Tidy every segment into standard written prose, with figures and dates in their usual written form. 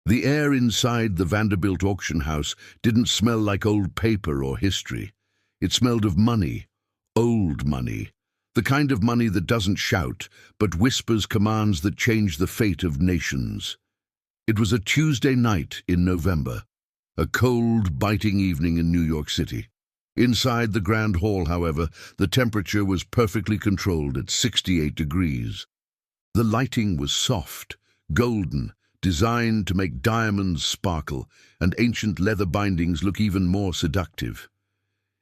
The air inside the Vanderbilt auction house didn't smell like old paper or history. It smelled of money, old money, the kind of money that doesn't shout, but whispers commands that change the fate of nations. It was a Tuesday night in November, a cold, biting evening in New York City. Inside the Grand Hall, however, the temperature was perfectly controlled at 68 degrees. The lighting was soft, golden, designed to make diamonds sparkle and ancient leather bindings look even more seductive.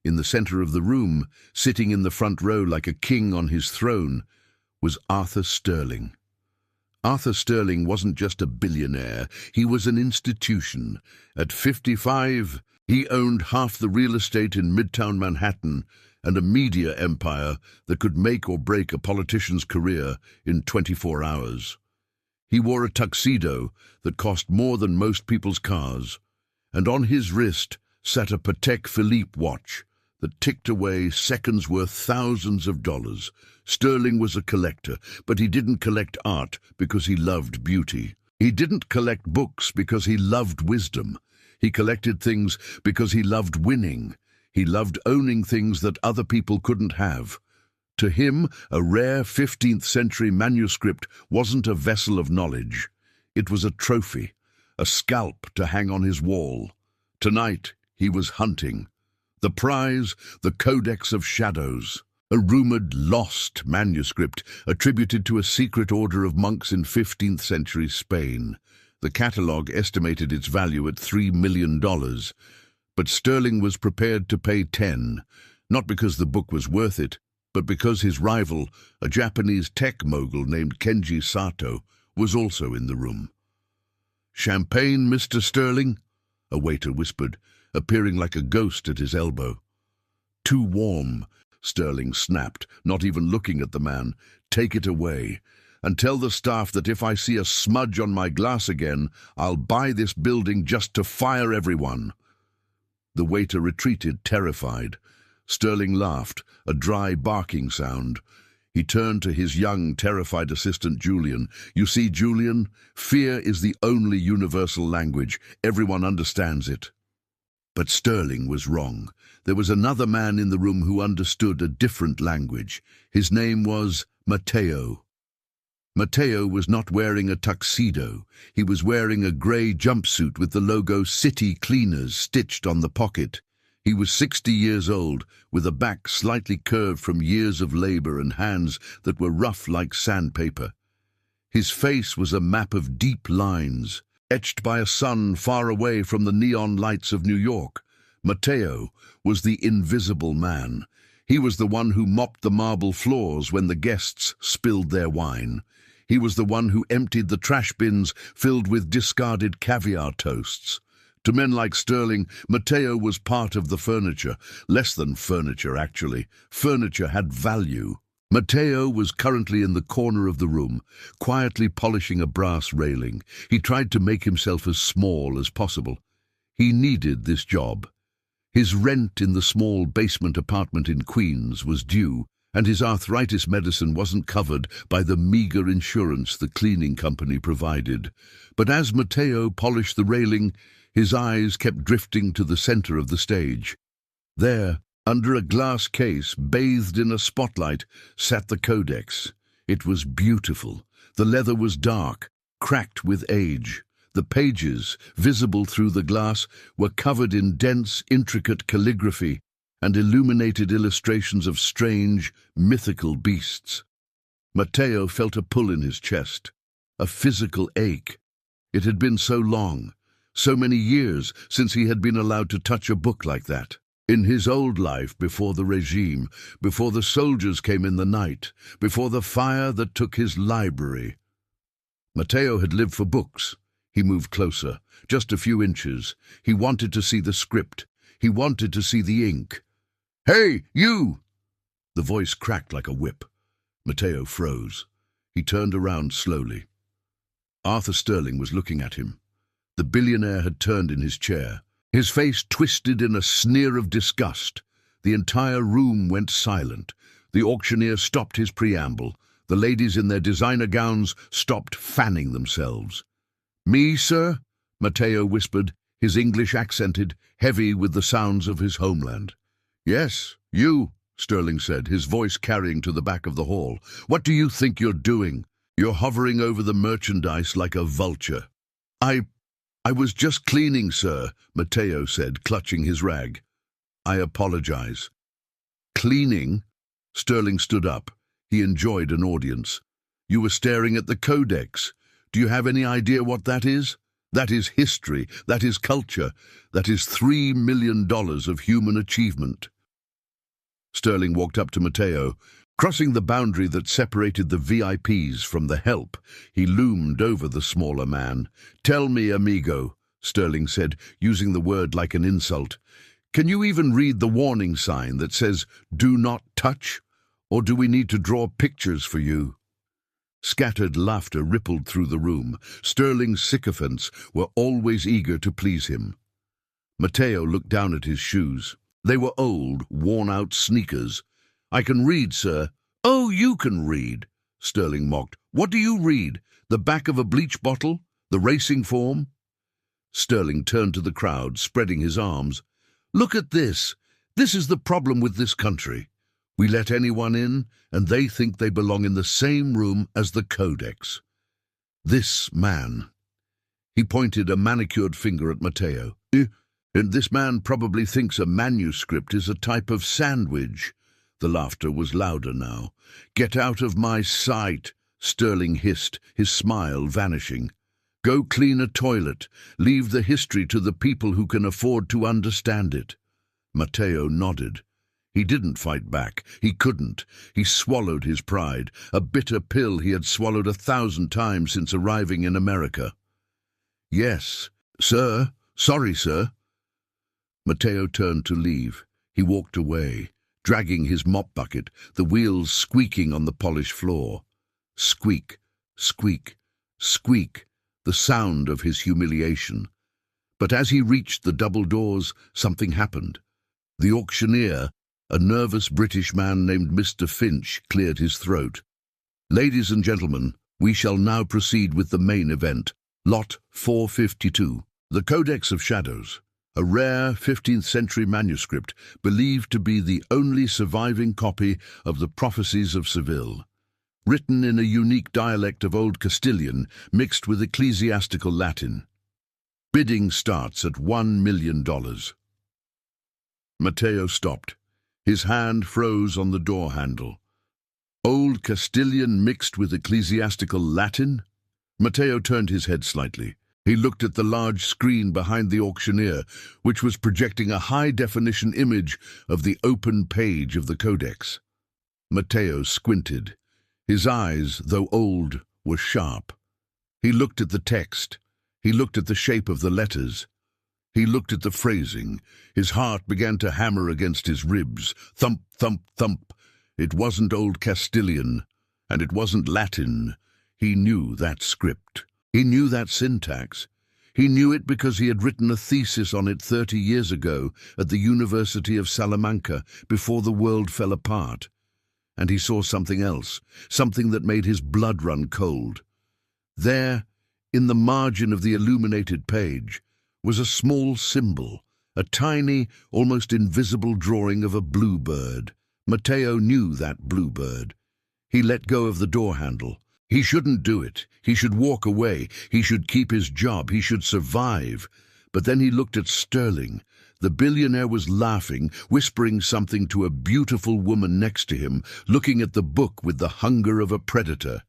In the center of the room, sitting in the front row like a king on his throne, was Arthur Sterling. Arthur Sterling wasn't just a billionaire, he was an institution. At 55, he owned half the real estate in Midtown Manhattan and a media empire that could make or break a politician's career in 24 hours. He wore a tuxedo that cost more than most people's cars, and on his wrist sat a Patek Philippe watch that ticked away seconds worth thousands of dollars. Sterling was a collector, but he didn't collect art because he loved beauty. He didn't collect books because he loved wisdom. He collected things because he loved winning. He loved owning things that other people couldn't have. To him, a rare 15th century manuscript wasn't a vessel of knowledge. It was a trophy, a scalp to hang on his wall. Tonight, he was hunting. The prize, the Codex of Shadows, a rumored lost manuscript attributed to a secret order of monks in 15th century Spain. The catalogue estimated its value at $3 million, but Sterling was prepared to pay 10, not because the book was worth it, but because his rival, a Japanese tech mogul named Kenji Sato, was also in the room. "Champagne, Mr. Sterling?" a waiter whispered, appearing like a ghost at his elbow. "Too warm," Sterling snapped, not even looking at the man. "Take it away, and tell the staff that if I see a smudge on my glass again, I'll buy this building just to fire everyone." The waiter retreated, terrified. Sterling laughed, a dry barking sound. He turned to his young, terrified assistant Julian. "You see, Julian, fear is the only universal language. Everyone understands it." But Sterling was wrong. There was another man in the room who understood a different language. His name was Mateo. Mateo was not wearing a tuxedo. He was wearing a grey jumpsuit with the logo City Cleaners stitched on the pocket. He was 60 years old, with a back slightly curved from years of labor and hands that were rough like sandpaper. His face was a map of deep lines, etched by a sun far away from the neon lights of New York. Mateo was the invisible man. He was the one who mopped the marble floors when the guests spilled their wine. He was the one who emptied the trash bins filled with discarded caviar toasts. To men like Sterling, Mateo was part of the furniture. Less than furniture, actually. Furniture had value. Mateo was currently in the corner of the room, quietly polishing a brass railing. He tried to make himself as small as possible. He needed this job. His rent in the small basement apartment in Queens was due, and his arthritis medicine wasn't covered by the meager insurance the cleaning company provided. But as Mateo polished the railing, his eyes kept drifting to the center of the stage. There, under a glass case, bathed in a spotlight, sat the Codex. It was beautiful. The leather was dark, cracked with age. The pages, visible through the glass, were covered in dense, intricate calligraphy and illuminated illustrations of strange, mythical beasts. Mateo felt a pull in his chest, a physical ache. It had been so long, so many years since he had been allowed to touch a book like that. In his old life, before the regime, before the soldiers came in the night, before the fire that took his library. Mateo had lived for books. He moved closer, just a few inches. He wanted to see the script. He wanted to see the ink. "Hey, you!" The voice cracked like a whip. Mateo froze. He turned around slowly. Arthur Sterling was looking at him. The billionaire had turned in his chair. His face twisted in a sneer of disgust. The entire room went silent. The auctioneer stopped his preamble. The ladies in their designer gowns stopped fanning themselves. "Me, sir?" Mateo whispered, his English accented, heavy with the sounds of his homeland. Yes, you, Sterling said, his voice carrying to the back of the hall. What do you think you're doing? You're hovering over the merchandise like a vulture. I was just cleaning, sir, Mateo said, clutching his rag. I apologize. Cleaning? Sterling stood up. He enjoyed an audience. You were staring at the codex. Do you have any idea what that is? That is history. That is culture. That is $3 million of human achievement. Sterling walked up to Mateo. Crossing the boundary that separated the VIPs from the help, he loomed over the smaller man. Tell me, amigo, Sterling said, using the word like an insult. Can you even read the warning sign that says, "Do not touch"? Or do we need to draw pictures for you? Scattered laughter rippled through the room. Sterling's sycophants were always eager to please him. Mateo looked down at his shoes. They were old, worn-out sneakers. I can read, sir. Oh, you can read, Sterling mocked. What do you read? The back of a bleach bottle? The racing form? Sterling turned to the crowd, spreading his arms. Look at this. This is the problem with this country. We let anyone in, and they think they belong in the same room as the codex. This man. He pointed a manicured finger at Mateo. And this man probably thinks a manuscript is a type of sandwich. The laughter was louder now. Get out of my sight, Sterling hissed, his smile vanishing. Go clean a toilet. Leave the history to the people who can afford to understand it. Mateo nodded. He didn't fight back. He couldn't. He swallowed his pride, a bitter pill he had swallowed 1,000 times since arriving in America. Yes, sir. Sorry, sir. Mateo turned to leave. He walked away, dragging his mop bucket, the wheels squeaking on the polished floor. Squeak, squeak, squeak, the sound of his humiliation. But as he reached the double doors, something happened. The auctioneer, a nervous British man named Mr. Finch, cleared his throat. Ladies and gentlemen, we shall now proceed with the main event, Lot 452, the Codex of Shadows. A rare 15th century manuscript believed to be the only surviving copy of the Prophecies of Seville, written in a unique dialect of Old Castilian mixed with ecclesiastical Latin. Bidding starts at $1 million. Mateo stopped. His hand froze on the door handle. Old Castilian mixed with ecclesiastical Latin? Mateo turned his head slightly. He looked at the large screen behind the auctioneer, which was projecting a high-definition image of the open page of the codex. Mateo squinted. His eyes, though old, were sharp. He looked at the text. He looked at the shape of the letters. He looked at the phrasing. His heart began to hammer against his ribs. Thump, thump, thump. It wasn't Old Castilian, and it wasn't Latin. He knew that script. He knew that syntax. He knew it because he had written a thesis on it 30 years ago at the University of Salamanca before the world fell apart. And he saw something else, something that made his blood run cold. There, in the margin of the illuminated page, was a small symbol, a tiny, almost invisible drawing of a bluebird. Mateo knew that bluebird. He let go of the door handle. He shouldn't do it. He should walk away. He should keep his job. He should survive. But then he looked at Sterling. The billionaire was laughing, whispering something to a beautiful woman next to him, looking at the book with the hunger of a predator.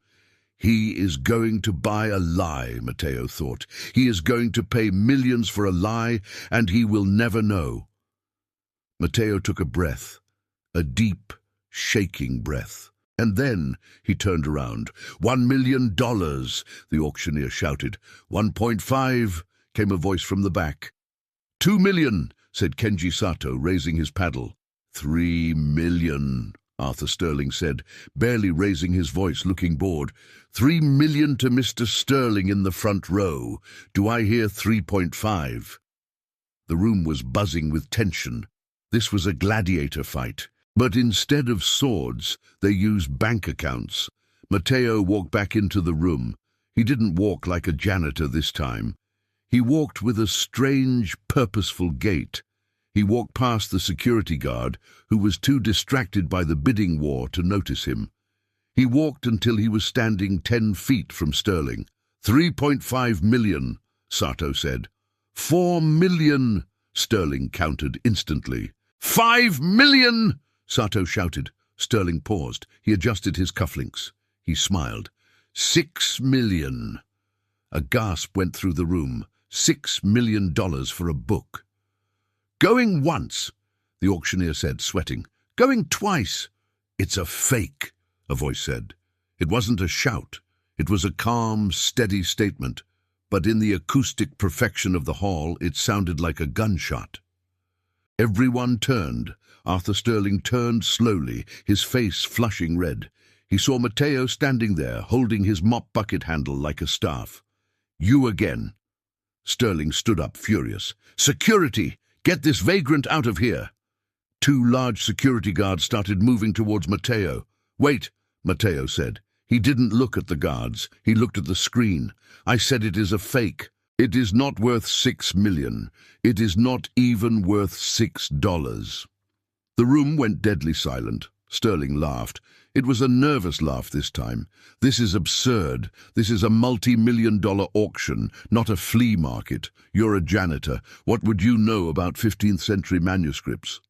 He is going to buy a lie, Mateo thought. He is going to pay millions for a lie, and he will never know. Mateo took a breath, a deep, shaking breath. And then he turned around. $1 million, the auctioneer shouted. 1.5, came a voice from the back. 2 million, said Kenji Sato, raising his paddle. 3 million, Arthur Sterling said, barely raising his voice, looking bored. 3 million to Mr. Sterling in the front row. Do I hear 3.5? The room was buzzing with tension. This was a gladiator fight. But instead of swords, they used bank accounts. Mateo walked back into the room. He didn't walk like a janitor this time. He walked with a strange, purposeful gait. He walked past the security guard, who was too distracted by the bidding war to notice him. He walked until he was standing 10 feet from Sterling. 3.5 million, Sato said. 4 million, Sterling countered instantly. 5 million, Sato shouted. Sterling paused. He adjusted his cufflinks. He smiled. 6 million. A gasp went through the room. $6 million for a book. Going once, the auctioneer said, sweating. Going twice. It's a fake, a voice said. It wasn't a shout. It was a calm, steady statement, but in the acoustic perfection of the hall, it sounded like a gunshot. Everyone turned. Arthur Sterling turned slowly, his face flushing red. He saw Mateo standing there, holding his mop bucket handle like a staff. You again. Sterling stood up, furious. Security! Get this vagrant out of here! 2 large security guards started moving towards Mateo. Wait, Mateo said. He didn't look at the guards. He looked at the screen. I said it is a fake. It is not worth 6 million. It is not even worth $6. The room went deadly silent. Sterling laughed. It was a nervous laugh this time. This is absurd. This is a multi-million-dollar auction, not a flea market. You're a janitor. What would you know about 15th century manuscripts?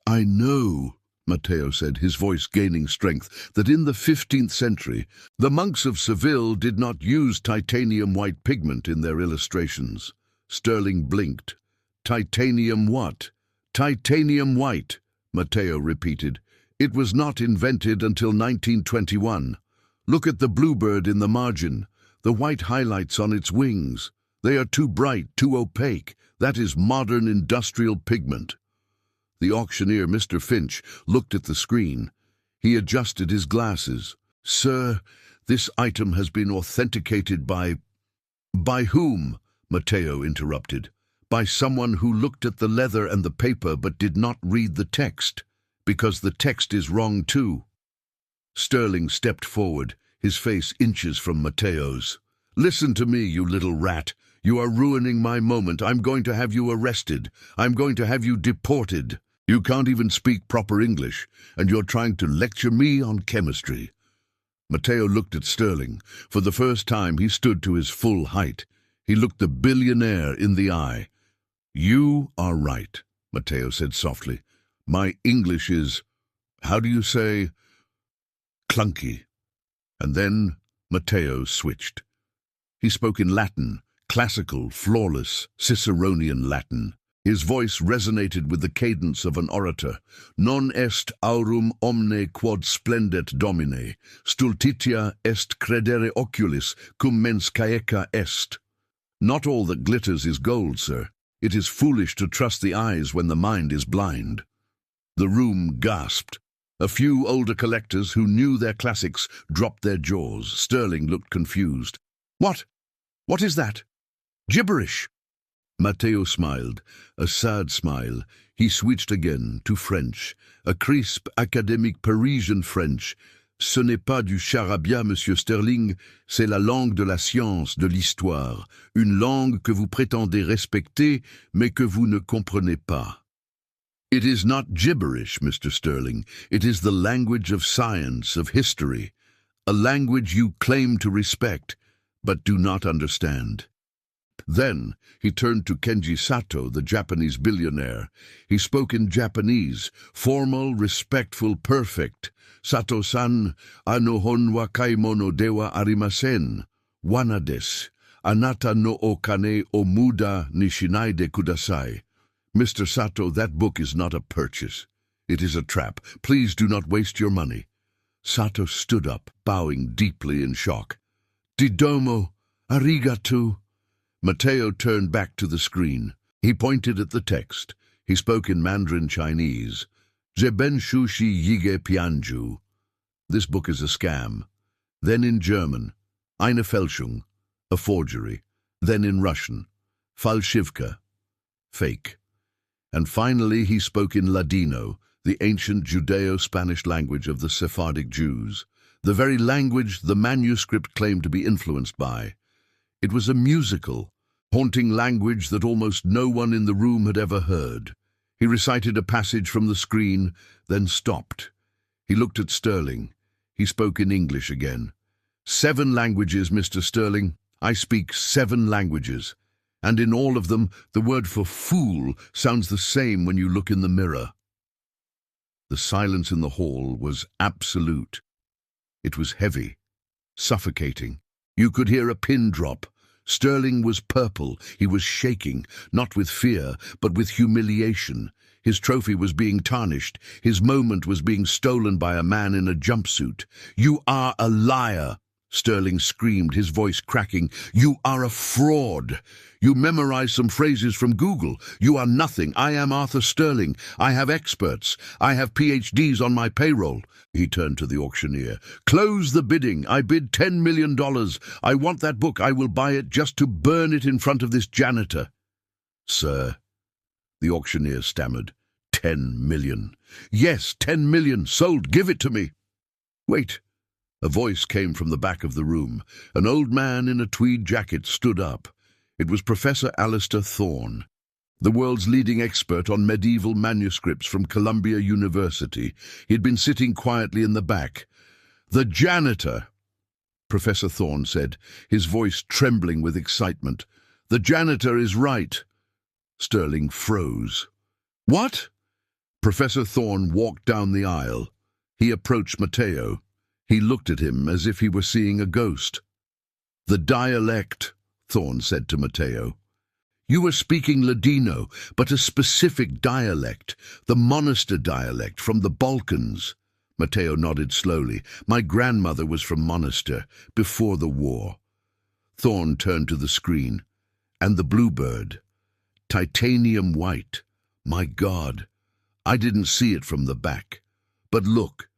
I know, Mateo said, his voice gaining strength, that in the 15th century, the monks of Seville did not use titanium white pigment in their illustrations. Sterling blinked. Titanium what? Titanium white, Mateo repeated. It was not invented until 1921. Look at the bluebird in the margin, the white highlights on its wings. They are too bright, too opaque. That is modern industrial pigment. The auctioneer, Mr. Finch, looked at the screen. He adjusted his glasses. Sir, this item has been authenticated by... By whom? Mateo interrupted. By someone who looked at the leather and the paper but did not read the text. Because the text is wrong too. Sterling stepped forward, his face inches from Mateo's. Listen to me, you little rat. You are ruining my moment. I'm going to have you arrested. I'm going to have you deported. You can't even speak proper English, and you're trying to lecture me on chemistry. Mateo looked at Sterling. For the first time, he stood to his full height. He looked the billionaire in the eye. You are right, Mateo said softly. My English is, how do you say, clunky. And then Mateo switched. He spoke in Latin, classical, flawless, Ciceronian Latin. His voice resonated with the cadence of an orator. Non est aurum omne quod splendet domine, stultitia est credere oculis, cum mens caeca est. Not all that glitters is gold, sir. It is foolish to trust the eyes when the mind is blind. The room gasped. A few older collectors who knew their classics dropped their jaws. Sterling looked confused. What? What is that? Gibberish. Mateo smiled, a sad smile. He switched again to French, a crisp, academic Parisian French. Ce n'est pas du charabia, Monsieur Sterling, c'est la langue de la science, de l'histoire, une langue que vous prétendez respecter, mais que vous ne comprenez pas. It is not gibberish, Mr. Sterling. It is the language of science, of history, a language you claim to respect, but do not understand. Then he turned to Kenji Sato, the Japanese billionaire. He spoke in Japanese, formal, respectful, perfect. Sato-san, ano hon wa kaimono dewa arimasen. Wana desu. Anata no o kane o muda ni shinaide kudasai. Mr. Sato, that book is not a purchase. It is a trap. Please do not waste your money. Sato stood up, bowing deeply in shock. Didomo, arigato. Mateo turned back to the screen. He pointed at the text. He spoke in Mandarin Chinese. Zeben shushi yige pianju. This book is a scam. Then in German, eine Fälschung, a forgery. Then in Russian, Falschivka, fake. And finally he spoke in Ladino, the ancient Judeo-Spanish language of the Sephardic Jews, the very language the manuscript claimed to be influenced by. It was a musical, haunting language that almost no one in the room had ever heard. He recited a passage from the screen, then stopped. He looked at Sterling. He spoke in English again. 7 languages, Mr. Sterling. I speak 7 languages. And in all of them, the word for fool sounds the same when you look in the mirror. The silence in the hall was absolute. It was heavy, suffocating. You could hear a pin drop. Sterling was purple. He was shaking, not with fear, but with humiliation. His trophy was being tarnished. His moment was being stolen by a man in a jumpsuit. "You are a liar!" Sterling screamed, his voice cracking. "You are a fraud! You memorized some phrases from Google. You are nothing. I am Arthur Sterling. I have experts. I have PhDs on my payroll." He turned to the auctioneer. "Close the bidding. I bid $10 million. I want that book. I will buy it just to burn it in front of this janitor." "Sir," the auctioneer stammered. $10 million. "Yes, $10 million. Sold. Give it to me." "Wait." A voice came from the back of the room. An old man in a tweed jacket stood up. It was Professor Alistair Thorne, the world's leading expert on medieval manuscripts from Columbia University. He'd been sitting quietly in the back. "The janitor," Professor Thorne said, his voice trembling with excitement. "The janitor is right." Sterling froze. "What?" Professor Thorne walked down the aisle. He approached Mateo. He looked at him as if he were seeing a ghost. "The dialect," Thorne said to Mateo. "You were speaking Ladino, but a specific dialect, the Monastir dialect from the Balkans." Mateo nodded slowly. "My grandmother was from Monastir, before the war." Thorne turned to the screen. "And the bluebird. Titanium white. My God, I didn't see it from the back. But look."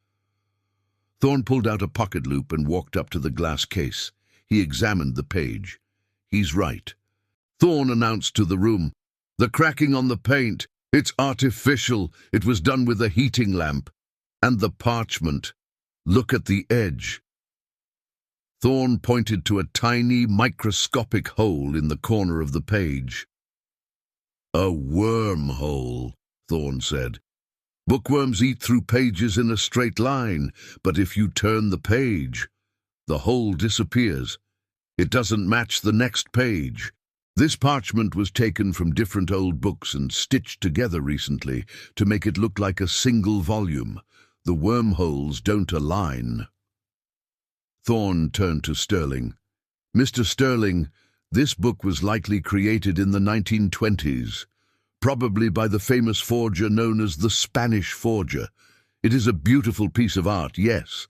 Thorne pulled out a pocket loupe and walked up to the glass case. He examined the page. "He's right." Thorne announced to the room, "The cracking on the paint, it's artificial. It was done with a heating lamp. And the parchment. Look at the edge." Thorne pointed to a tiny, microscopic hole in the corner of the page. "A wormhole," Thorne said. "Bookworms eat through pages in a straight line, but if you turn the page, the hole disappears. It doesn't match the next page." This parchment was taken from different old books and stitched together recently to make it look like a single volume. The wormholes don't align. Thorne turned to Sterling. "Mr. Sterling, this book was likely created in the 1920s, probably by the famous forger known as the Spanish forger. It is a beautiful piece of art, yes,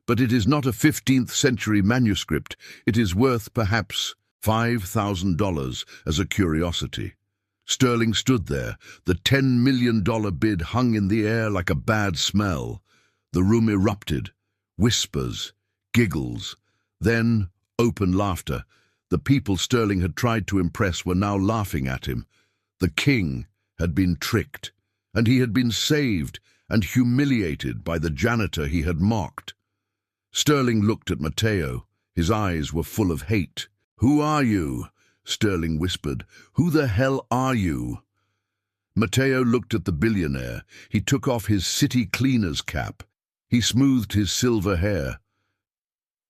but it is not a 15th century manuscript. It is worth perhaps $5,000 as a curiosity." Sterling stood there. The $10 million bid hung in the air like a bad smell. The room erupted. Whispers, giggles, then open laughter. The people Sterling had tried to impress were now laughing at him. The king had been tricked, and he had been saved and humiliated by the janitor he had mocked. Sterling looked at Mateo. His eyes were full of hate. "Who are you?" Sterling whispered. "Who the hell are you?" Mateo looked at the billionaire. He took off his city cleaner's cap. He smoothed his silver hair.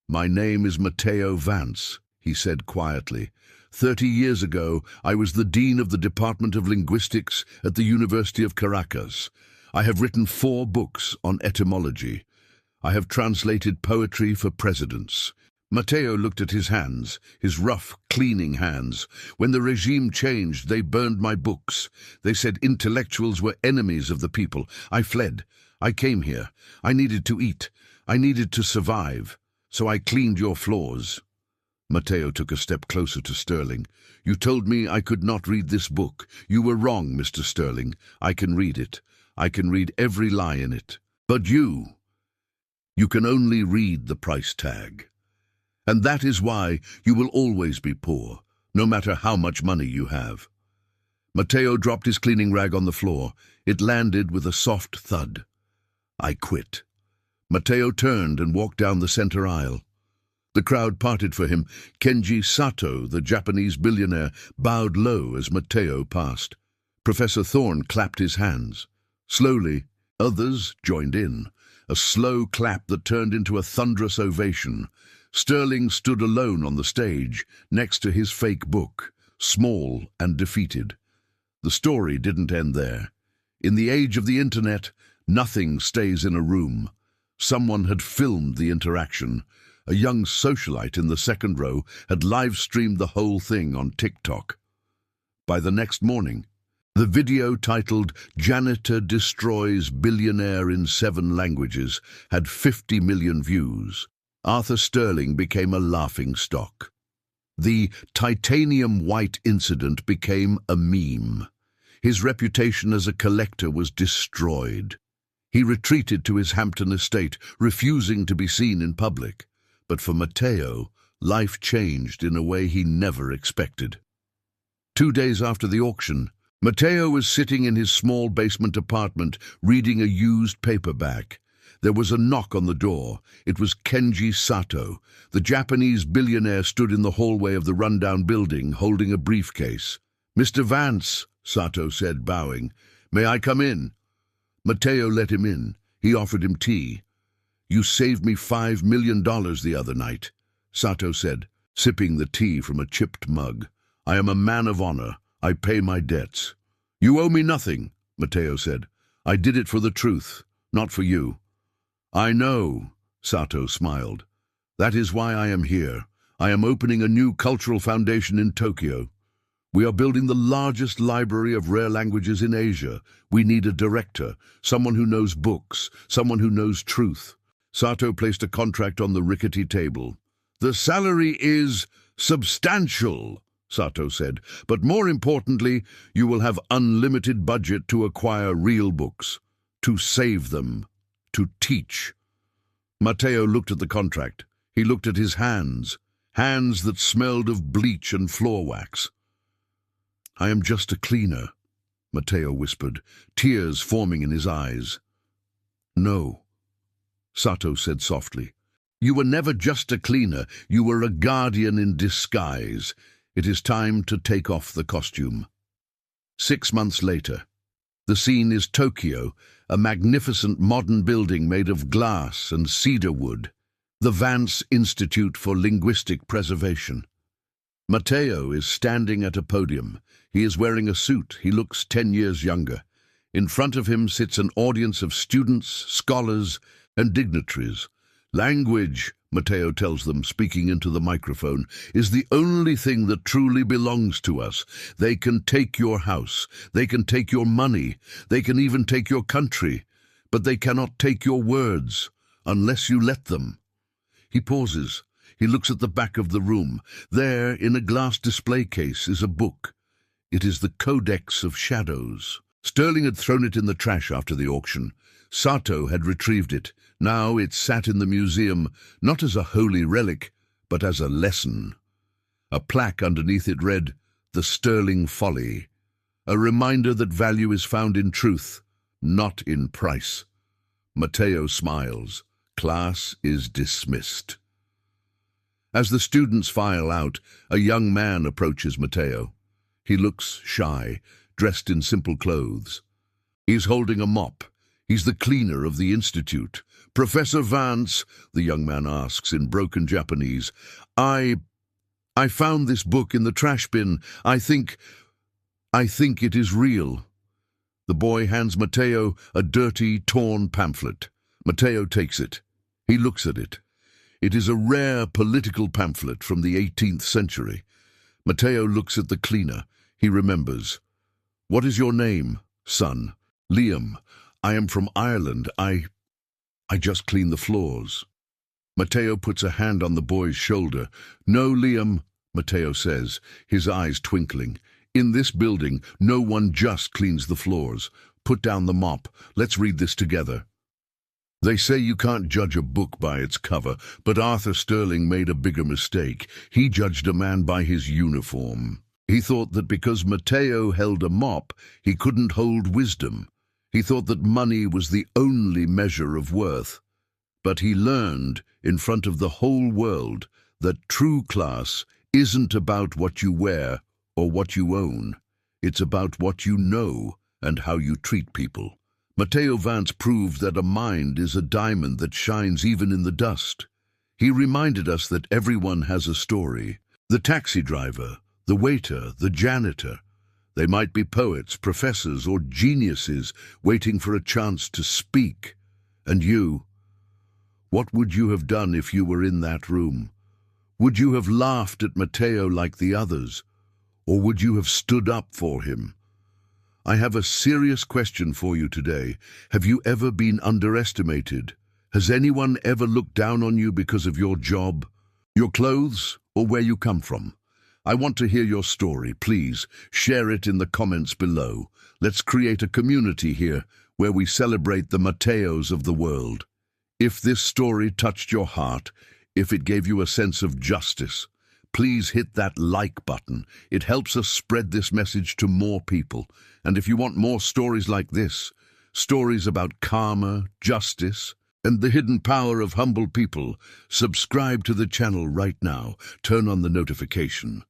"My name is Mateo Vance," he said quietly. 30 years ago, I was the dean of the Department of Linguistics at the University of Caracas. I have written 4 books on etymology. I have translated poetry for presidents." Mateo looked at his hands, his rough, cleaning hands. "When the regime changed, they burned my books. They said intellectuals were enemies of the people. I fled. I came here. I needed to eat. I needed to survive. So I cleaned your floors." Mateo took a step closer to Sterling. "You told me I could not read this book. You were wrong, Mr. Sterling. I can read it. I can read every lie in it. But you can only read the price tag. And that is why you will always be poor, no matter how much money you have." Mateo dropped his cleaning rag on the floor. It landed with a soft thud. "I quit." Mateo turned and walked down the center aisle. The crowd parted for him. Kenji Sato, the Japanese billionaire, bowed low as Mateo passed. Professor Thorne clapped his hands. Slowly, others joined in, a slow clap that turned into a thunderous ovation. Sterling stood alone on the stage, next to his fake book, small and defeated. The story didn't end there. In the age of the internet, nothing stays in a room. Someone had filmed the interaction. A young socialite in the second row had live-streamed the whole thing on TikTok. By the next morning, the video titled "Janitor Destroys Billionaire in 7 Languages" had 50 million views. Arthur Sterling became a laughingstock. The titanium white incident became a meme. His reputation as a collector was destroyed. He retreated to his Hampton estate, refusing to be seen in public. But for Mateo, life changed in a way he never expected. 2 days after the auction, Mateo was sitting in his small basement apartment, reading a used paperback. There was a knock on the door. It was Kenji Sato. The Japanese billionaire stood in the hallway of the rundown building, holding a briefcase. "Mr. Vance," Sato said, bowing. "May I come in?" Mateo let him in. He offered him tea. "You saved me $5 million the other night," Sato said, sipping the tea from a chipped mug. "I am a man of honor. I pay my debts." "You owe me nothing," Mateo said. "I did it for the truth, not for you." "I know," Sato smiled. "That is why I am here. I am opening a new cultural foundation in Tokyo. We are building the largest library of rare languages in Asia. We need a director, someone who knows books, someone who knows truth." Sato placed a contract on the rickety table. "The salary is substantial," Sato said, "but more importantly, you will have unlimited budget to acquire real books, to save them, to teach." Mateo looked at the contract. He looked at his hands, hands that smelled of bleach and floor wax. "I am just a cleaner," Mateo whispered, tears forming in his eyes. "No," Sato said softly. "You were never just a cleaner. You were a guardian in disguise. It is time to take off the costume." 6 months later. The scene is Tokyo, a magnificent modern building made of glass and cedar wood, the Vance Institute for Linguistic Preservation. Mateo is standing at a podium. He is wearing a suit. He looks 10 years younger. In front of him sits an audience of students, scholars, and dignitaries. "Language," Mateo tells them, speaking into the microphone, "is the only thing that truly belongs to us. They can take your house. They can take your money. They can even take your country. But they cannot take your words, unless you let them." He pauses. He looks at the back of the room. There, in a glass display case, is a book. It is the Codex of Shadows. Sterling had thrown it in the trash after the auction. Sato had retrieved it. Now it sat in the museum, not as a holy relic, but as a lesson. A plaque underneath it read, "The Sterling Folly," a reminder that value is found in truth, not in price. Mateo smiles. Class is dismissed. As the students file out, a young man approaches Mateo. He looks shy, dressed in simple clothes. He's holding a mop. He's the cleaner of the institute. "Professor Vance," the young man asks in broken Japanese, I found this book in the trash bin. I think it is real." The boy hands Mateo a dirty, torn pamphlet. Mateo takes it. He looks at it. It is a rare political pamphlet from the 18th century. Mateo looks at the cleaner. He remembers. "What is your name, son?" "Liam. I am from Ireland. I just clean the floors." Mateo puts a hand on the boy's shoulder. "No, Liam," Mateo says, his eyes twinkling. "In this building, no one just cleans the floors. Put down the mop. Let's read this together." They say you can't judge a book by its cover, but Arthur Sterling made a bigger mistake. He judged a man by his uniform. He thought that because Mateo held a mop, he couldn't hold wisdom. He thought that money was the only measure of worth. But he learned, in front of the whole world, that true class isn't about what you wear or what you own. It's about what you know and how you treat people. Mateo Vance proved that a mind is a diamond that shines even in the dust. He reminded us that everyone has a story. The taxi driver, the waiter, the janitor. They might be poets, professors, or geniuses waiting for a chance to speak. And you, what would you have done if you were in that room? Would you have laughed at Mateo like the others? Or would you have stood up for him? I have a serious question for you today. Have you ever been underestimated? Has anyone ever looked down on you because of your job, your clothes, or where you come from? I want to hear your story. Please share it in the comments below. Let's create a community here where we celebrate the Mateos of the world. If this story touched your heart, if it gave you a sense of justice, please hit that like button. It helps us spread this message to more people. And if you want more stories like this, stories about karma, justice, and the hidden power of humble people, subscribe to the channel right now. Turn on the notification.